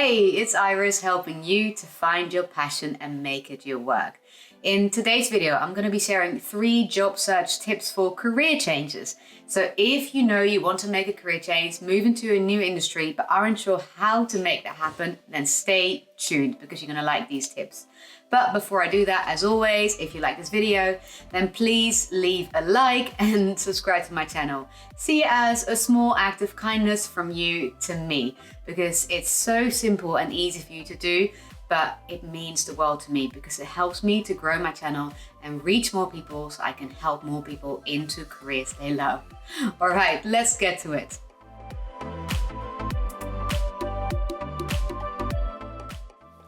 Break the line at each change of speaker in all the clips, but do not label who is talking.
Hey, it's Iris helping you to find your passion and make it your work. In today's video, I'm going to be sharing 3 job search tips for career changes. So if you know you want to make a career change, move into a new industry, but aren't sure how to make that happen, then stay tuned because you're going to like these tips. But before I do that, as always, if you like this video, then please leave a like and subscribe to my channel. See it as a small act of kindness from you to me, because it's so simple and easy for you to do, but it means the world to me because it helps me to grow my channel and reach more people so I can help more people into careers they love. All right, let's get to it.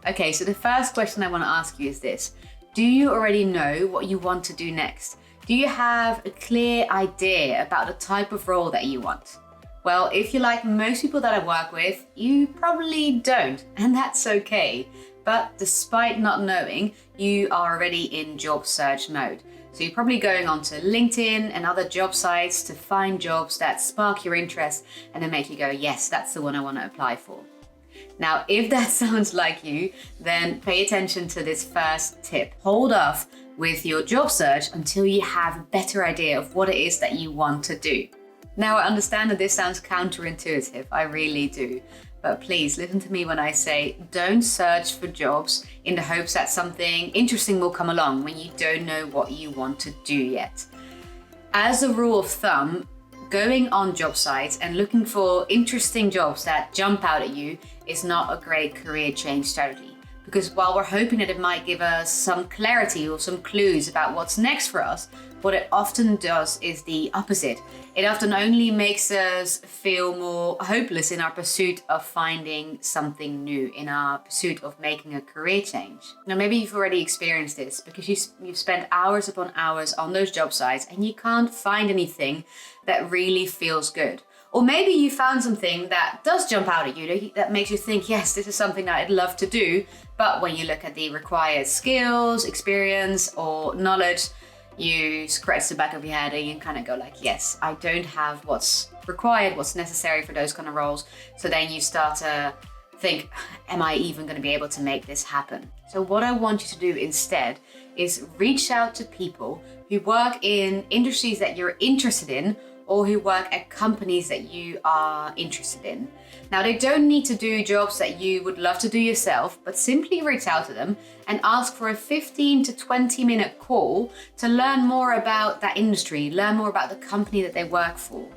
Okay, so the first question I want to ask you is this. Do you already know what you want to do next? Do you have a clear idea about the type of role that you want? Well, if you're like most people that I work with, you probably don't, and that's okay. But despite not knowing, you are already in job search mode. So you're probably going onto LinkedIn and other job sites to find jobs that spark your interest and then make you go, yes, that's the one I want to apply for. Now, if that sounds like you, then pay attention to this first tip. Hold off with your job search until you have a better idea of what it is that you want to do. Now, I understand that this sounds counterintuitive, I really do. But please listen to me when I say don't search for jobs in the hopes that something interesting will come along when you don't know what you want to do yet. As a rule of thumb, going on job sites and looking for interesting jobs that jump out at you is not a great career change strategy. Because while we're hoping that it might give us some clarity or some clues about what's next for us, what it often does is the opposite. It often only makes us feel more hopeless in our pursuit of finding something new, in our pursuit of making a career change. Now, maybe you've already experienced this because you've spent hours upon hours on those job sites and you can't find anything that really feels good. Or maybe you found something that does jump out at you, that makes you think, yes, this is something that I'd love to do. But when you look at the required skills, experience, or knowledge, you scratch the back of your head and you kind of go like, yes, I don't have what's required, what's necessary for those kind of roles. So then you start to think, am I even going to be able to make this happen? So what I want you to do instead is reach out to people who work in industries that you're interested in or who work at companies that you are interested in. Now, they don't need to do jobs that you would love to do yourself, but simply reach out to them and ask for a 15 to 20 minute call to learn more about that industry, learn more about the company that they work for.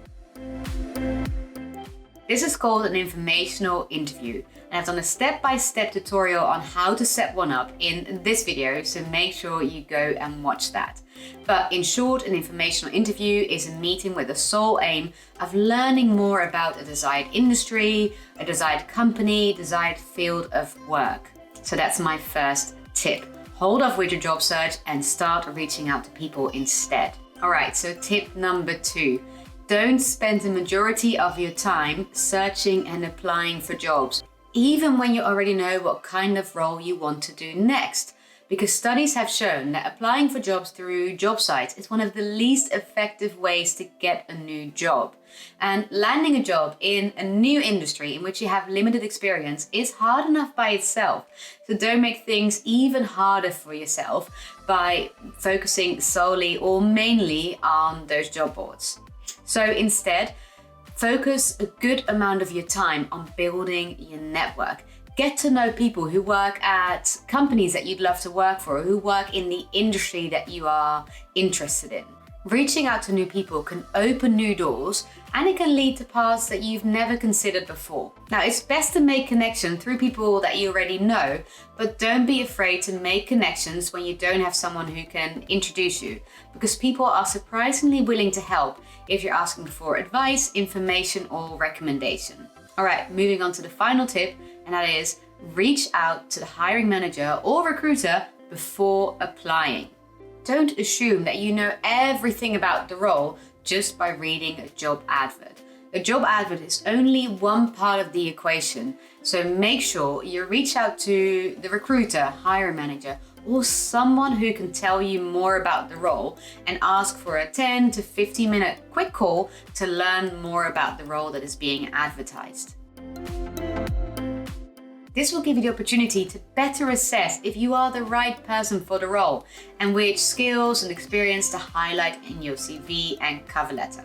This is called an informational interview, and I've done a step-by-step tutorial on how to set one up in this video, so make sure you go and watch that. But in short, an informational interview is a meeting with the sole aim of learning more about a desired industry, a desired company, desired field of work. So that's my first tip. Hold off with your job search and start reaching out to people instead. All right, so tip number 2. Don't spend the majority of your time searching and applying for jobs, even when you already know what kind of role you want to do next. Because studies have shown that applying for jobs through job sites is one of the least effective ways to get a new job. And landing a job in a new industry in which you have limited experience is hard enough by itself. So don't make things even harder for yourself by focusing solely or mainly on those job boards. So instead, focus a good amount of your time on building your network. Get to know people who work at companies that you'd love to work for, who work in the industry that you are interested in. Reaching out to new people can open new doors and it can lead to paths that you've never considered before. Now, it's best to make connections through people that you already know, but don't be afraid to make connections when you don't have someone who can introduce you, because people are surprisingly willing to help if you're asking for advice, information, or recommendation. All right, moving on to the final tip, and that is reach out to the hiring manager or recruiter before applying. Don't assume that you know everything about the role just by reading a job advert. A job advert is only one part of the equation, so make sure you reach out to the recruiter, hiring manager, or someone who can tell you more about the role and ask for a 10 to 15 minute quick call to learn more about the role that is being advertised. This will give you the opportunity to better assess if you are the right person for the role and which skills and experience to highlight in your CV and cover letter.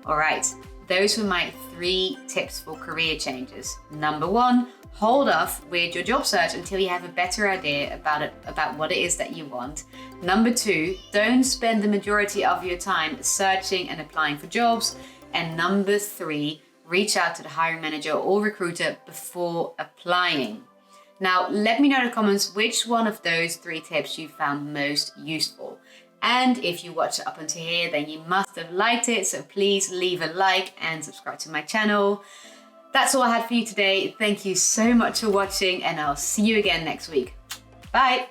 All right, those were my 3 tips for career changes. Number 1, hold off with your job search until you have a better idea about what it is that you want. Number 2, don't spend the majority of your time searching and applying for jobs. And number 3, reach out to the hiring manager or recruiter before applying. Now, let me know in the comments which one of those 3 tips you found most useful. And if you watched it up until here, then you must have liked it. So please leave a like and subscribe to my channel. That's all I had for you today. Thank you so much for watching, and I'll see you again next week. Bye.